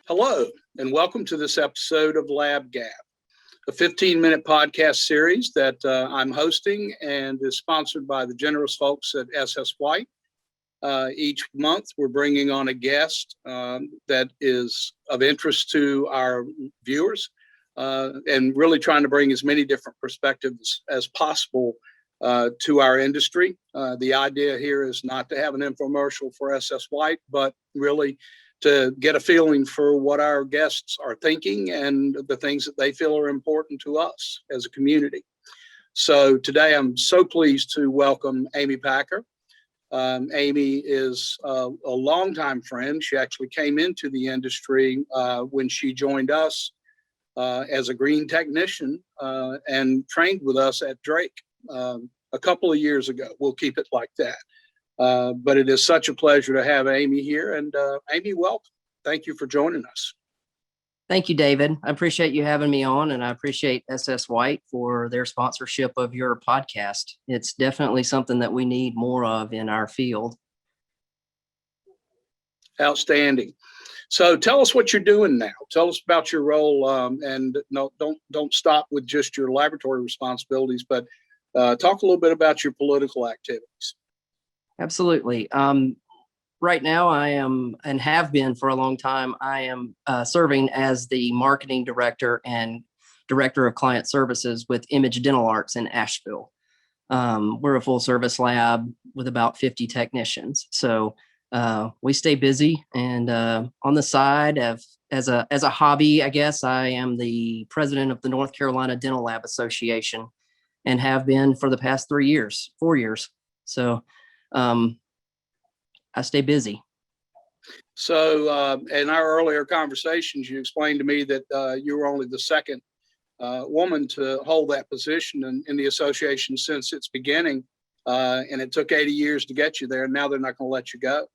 Hello, and welcome to this episode of Lab Gab, a 15-minute podcast series that I'm hosting and is sponsored by the generous folks at SS White. Each month, we're bringing on a guest that is of interest to our viewers and really trying to bring as many different perspectives as possible to our industry. The idea here is not to have an infomercial for SS White, but really to get a feeling for what our guests are thinking and the things that they feel are important to us as a community. So today I'm so pleased to welcome Amy Packer. Amy is a longtime friend. She actually came into the industry when she joined us as a green technician and trained with us at Drake a couple of years ago. We'll keep it like that. But it is such a pleasure to have Amy here. And Amy, welcome. Thank you for joining us. Thank you, David. I appreciate you having me on, and I appreciate SS White for their sponsorship of your podcast. It's definitely something that we need more of in our field. Outstanding. So tell us what you're doing now. Tell us about your role, and no, don't stop with just your laboratory responsibilities, but talk a little bit about your political activities. Absolutely. Right now, I am, and have been for a long time, I am serving as the marketing director and director of client services with Image Dental Arts in Asheville. We're a full service lab with about 50 technicians. So we stay busy, and on the side as a hobby, I guess, I am the president of the North Carolina Dental Lab Association and have been for the past 4 years. So I stay busy. So in our earlier conversations, you explained to me that you were only the second woman to hold that position in the association since its beginning. And it took 80 years to get you there. And now they're not going to let you go.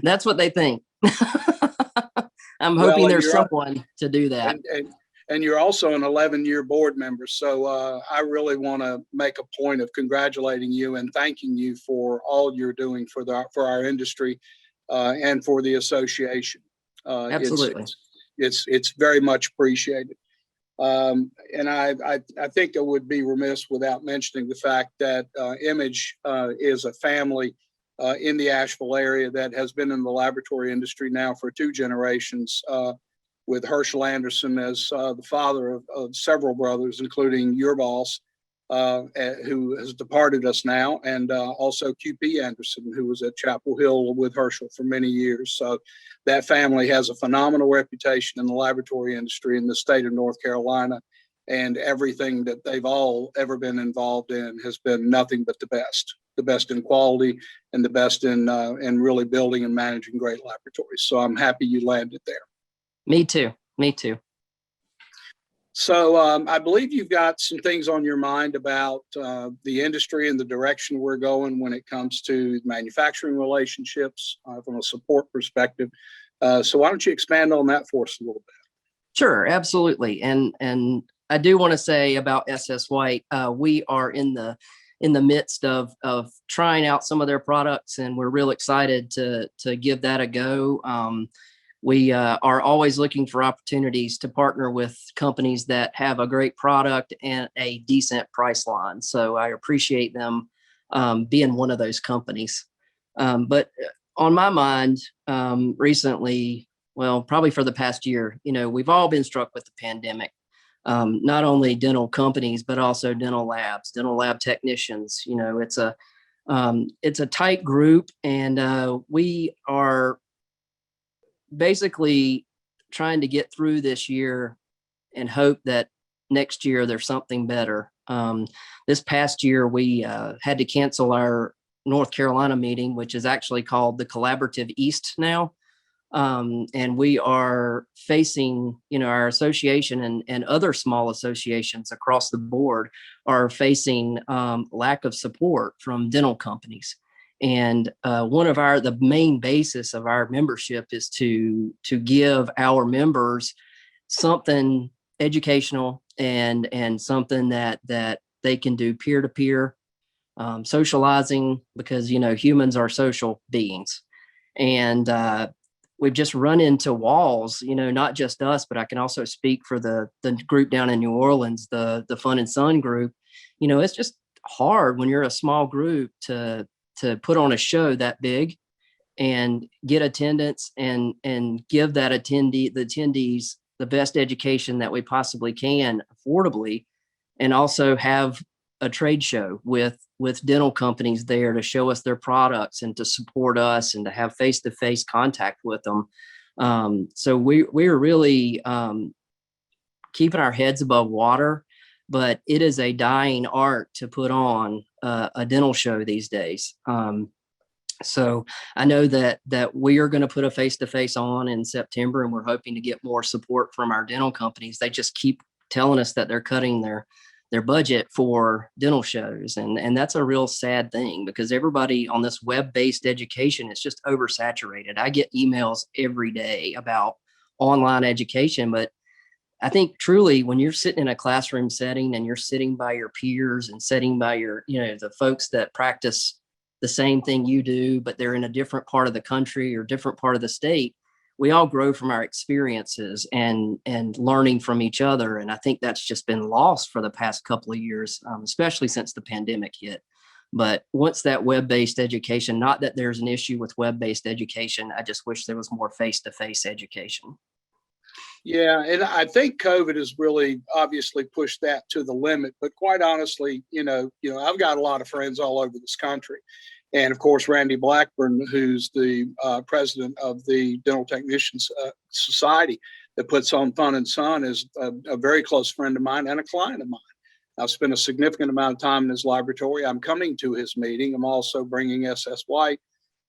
That's what they think. I'm hoping there's someone to do that. And you're also an 11-year board member. So I really want to make a point of congratulating you and thanking you for all you're doing for our industry and for the association. Absolutely. It's very much appreciated. And I think I would be remiss without mentioning the fact that Image is a family in the Asheville area that has been in the laboratory industry now for 2 generations. With Herschel Anderson as the father of several brothers, including your boss, who has departed us now, and also QP Anderson, who was at Chapel Hill with Herschel for many years. So that family has a phenomenal reputation in the laboratory industry in the state of North Carolina, and everything that they've all ever been involved in has been nothing but the best in quality and the best in really building and managing great laboratories. So I'm happy you landed there. Me too. So I believe you've got some things on your mind about the industry and the direction we're going when it comes to manufacturing relationships from a support perspective. So why don't you expand on that for us a little bit? Sure, absolutely. And I do want to say about SS White, we are in the midst of trying out some of their products, and we're real excited to give that a go. We are always looking for opportunities to partner with companies that have a great product and a decent price line. So I appreciate them being one of those companies. But on my mind recently, well, probably for the past year, we've all been struck with the pandemic. Not only dental companies, but also dental labs, dental lab technicians. It's a tight group, and we are basically trying to get through this year and hope that next year there's something better. This past year, we had to cancel our North Carolina meeting, which is actually called the Collaborative East now. And we are facing, our association and other small associations across the board are facing lack of support from dental companies. And one of the main basis of our membership is to give our members something educational and something that they can do peer-to-peer socializing, because humans are social beings. And we've just run into walls, not just us, but I can also speak for the group down in New Orleans, the Fun and Sun group. It's just hard when you're a small group to put on a show that big and get attendance and give the attendees the best education that we possibly can affordably, and also have a trade show with dental companies there to show us their products and to support us and to have face-to-face contact with them. So we're really keeping our heads above water, but it is a dying art to put on a dental show these days. So I know that we are going to put a face-to-face on in September, and we're hoping to get more support from our dental companies. They just keep telling us that they're cutting their budget for dental shows. And that's a real sad thing, because everybody on this web-based education is just oversaturated. I get emails every day about online education, but I think truly when you're sitting in a classroom setting and you're sitting by your peers and sitting by your, the folks that practice the same thing you do, but they're in a different part of the country or different part of the state, we all grow from our experiences and learning from each other. And I think that's just been lost for the past couple of years, especially since the pandemic hit. But once that web-based education, not that there's an issue with web-based education, I just wish there was more face-to-face education. Yeah, and I think COVID has really obviously pushed that to the limit. But quite honestly, I've got a lot of friends all over this country. And of course, Randy Blackburn, who's the president of the Dental Technicians Society that puts on Fun and Sun, is a very close friend of mine and a client of mine. I've spent a significant amount of time in his laboratory. I'm coming to his meeting. I'm also bringing SS White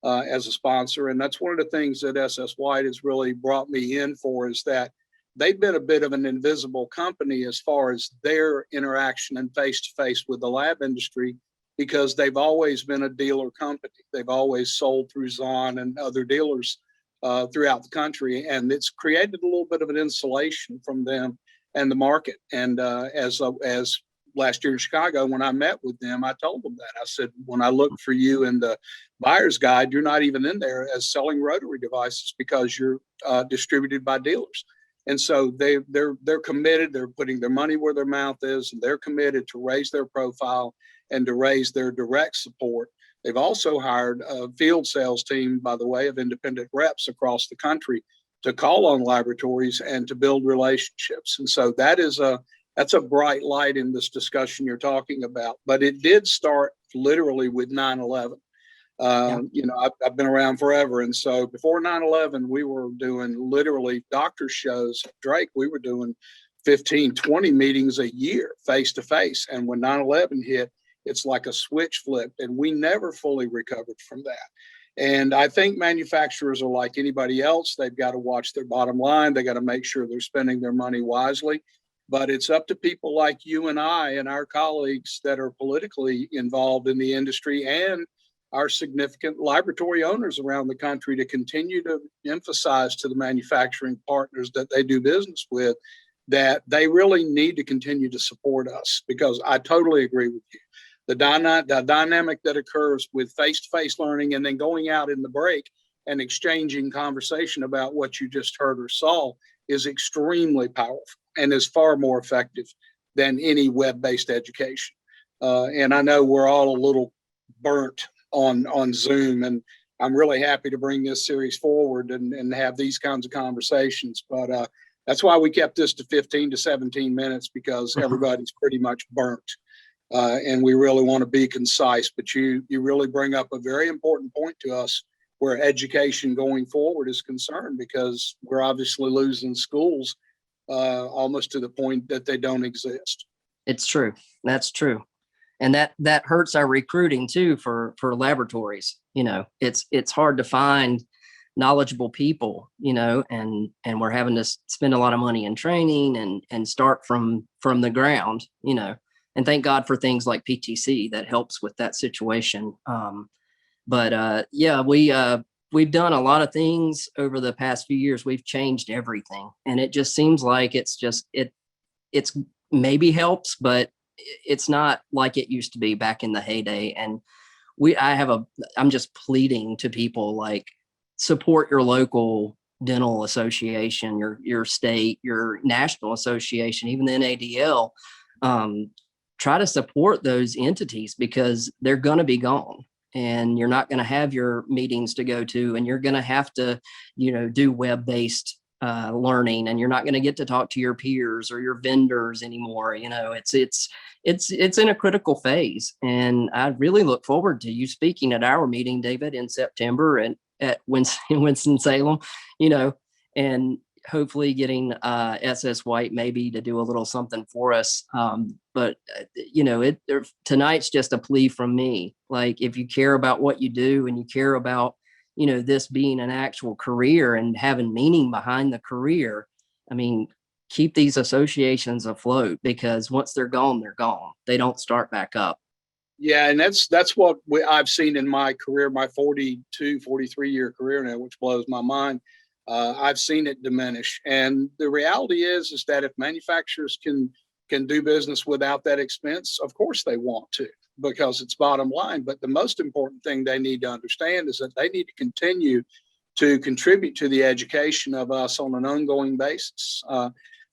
as a sponsor. And that's one of the things that SS White has really brought me in for, is that they've been a bit of an invisible company as far as their interaction and face-to-face with the lab industry, because they've always been a dealer company. They've always sold through Zahn and other dealers throughout the country. And it's created a little bit of an insulation from them and the market. And as last year in Chicago, when I met with them, I told them that. I said, when I look for you in the buyer's guide, you're not even in there as selling rotary devices, because you're distributed by dealers. And so they're committed. They're putting their money where their mouth is, and they're committed to raise their profile and to raise their direct support. They've also hired a field sales team, by the way, of independent reps across the country to call on laboratories and to build relationships. And so that's a bright light in this discussion you're talking about. But it did start literally with 9/11. I've been around forever. And so before 9/11, we were doing literally doctor shows at Drake. We were doing 15, 20 meetings a year face to face. And when 9/11 hit, it's like a switch flipped, and we never fully recovered from that. And I think manufacturers are like anybody else. They've got to watch their bottom line. They got to make sure they're spending their money wisely. But it's up to people like you and I and our colleagues that are politically involved in the industry, and our significant laboratory owners around the country, to continue to emphasize to the manufacturing partners that they do business with that they really need to continue to support us, because I totally agree with you. The dynamic that occurs with face-to-face learning and then going out in the break and exchanging conversation about what you just heard or saw is extremely powerful and is far more effective than any web-based education. And I know we're all a little burnt on Zoom, and I'm really happy to bring this series forward and have these kinds of conversations. But that's why we kept this to 15 to 17 minutes, because everybody's pretty much burnt. And we really want to be concise, but you really bring up a very important point to us where education going forward is concerned, because we're obviously losing schools almost to the point that they don't exist. It's true. That's true. And that hurts our recruiting too for laboratories. It's hard to find knowledgeable people, and we're having to spend a lot of money in training and start from the ground, and thank God for things like PTC that helps with that situation. We've done a lot of things over the past few years. We've changed everything, and it just seems like it's maybe helps, but it's not like it used to be back in the heyday. And I'm just pleading to people, like, support your local dental association, your state, your national association, even the NADL, try to support those entities because they're going to be gone. And you're not going to have your meetings to go to, and you're going to have to, do web-based learning, and you're not going to get to talk to your peers or your vendors anymore. It's in a critical phase, and I really look forward to you speaking at our meeting, David, in September and at Winston-Salem, and hopefully getting SS White maybe to do a little something for us. But tonight's just a plea from me. Like, if you care about what you do and you care about, this being an actual career and having meaning behind the career, I mean, keep these associations afloat, because once they're gone, they're gone. They don't start back up. Yeah, and that's what I've seen in my career, my 43-year career now, which blows my mind. I've seen it diminish. And the reality is that if manufacturers can do business without that expense, of course they want to, because it's bottom line. But the most important thing they need to understand is that they need to continue to contribute to the education of us on an ongoing basis.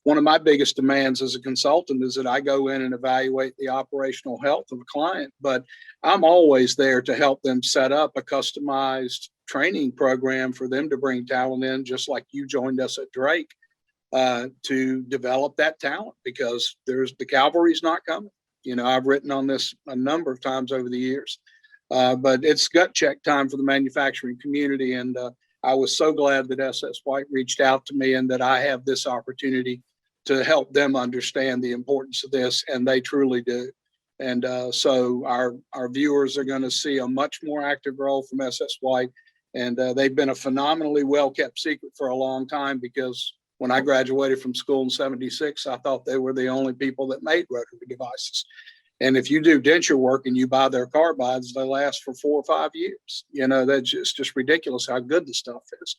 One of my biggest demands as a consultant is that I go in and evaluate the operational health of a client, but I'm always there to help them set up a customized training program for them to bring talent in, just like you joined us at Drake, to develop that talent, because the cavalry's not coming. I've written on this a number of times over the years, but it's gut check time for the manufacturing community. And I was so glad that SS White reached out to me and that I have this opportunity to help them understand the importance of this, and they truly do. And so our viewers are going to see a much more active role from SS White, and they've been a phenomenally well-kept secret for a long time, because when I graduated from school in '76, I thought they were the only people that made rotary devices. And if you do denture work and you buy their carbides, they last for 4 or 5 years. That's just ridiculous how good the stuff is.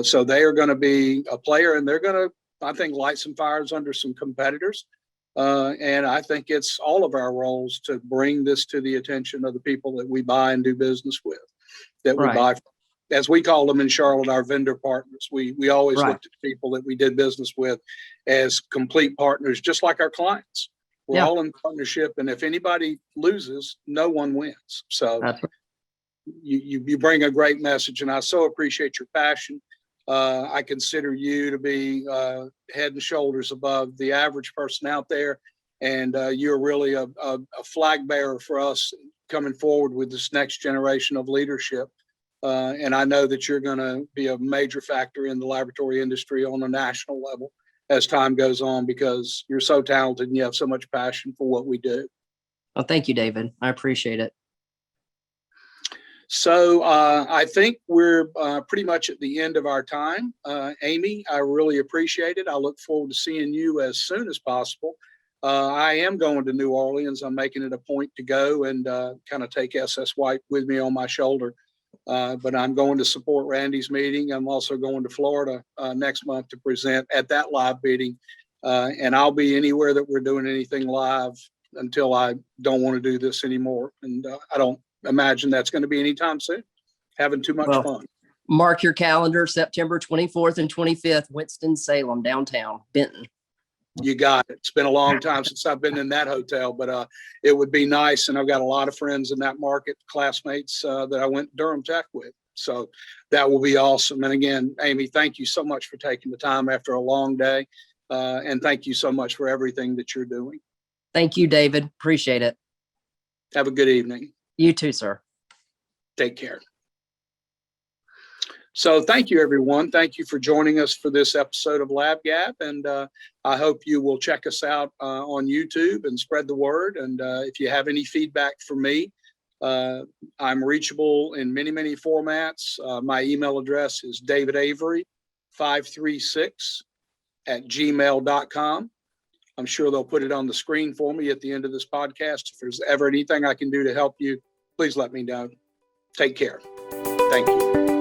So they are going to be a player, and they're going to, I think, light some fires under some competitors. And I think it's all of our roles to bring this to the attention of the people that we buy and do business with, that we buy from. As we call them in Charlotte, our vendor partners. We always looked at people that we did business with as complete partners, just like our clients. We're all in partnership, and if anybody loses, no one wins. So you bring a great message, and I so appreciate your passion. I consider you to be head and shoulders above the average person out there, and you're really a flag bearer for us coming forward with this next generation of leadership. And I know that you're going to be a major factor in the laboratory industry on a national level as time goes on, because you're so talented and you have so much passion for what we do. Well, thank you, David. I appreciate it. So I think we're pretty much at the end of our time. Amy, I really appreciate it. I look forward to seeing you as soon as possible. I am going to New Orleans. I'm making it a point to go and kind of take SS White with me on my shoulder. But I'm going to support Randy's meeting. I'm also going to Florida next month to present at that live meeting. And I'll be anywhere that we're doing anything live until I don't want to do this anymore. And I don't imagine that's going to be anytime soon. Having too much fun. Mark your calendar, September 24th and 25th, Winston-Salem, downtown, Benton. You got it. It's been a long time since I've been in that hotel, but it would be nice. And I've got a lot of friends in that market, classmates that I went to Durham Tech with. So that will be awesome. And again, Amy, thank you so much for taking the time after a long day. And thank you so much for everything that you're doing. Thank you, David. Appreciate it. Have a good evening. You too, sir. Take care. So thank you, everyone. Thank you for joining us for this episode of Lab Gab. And I hope you will check us out on YouTube and spread the word. And if you have any feedback for me, I'm reachable in many, many formats. My email address is davidavery536@gmail.com. I'm sure they'll put it on the screen for me at the end of this podcast. If there's ever anything I can do to help you, please let me know. Take care. Thank you.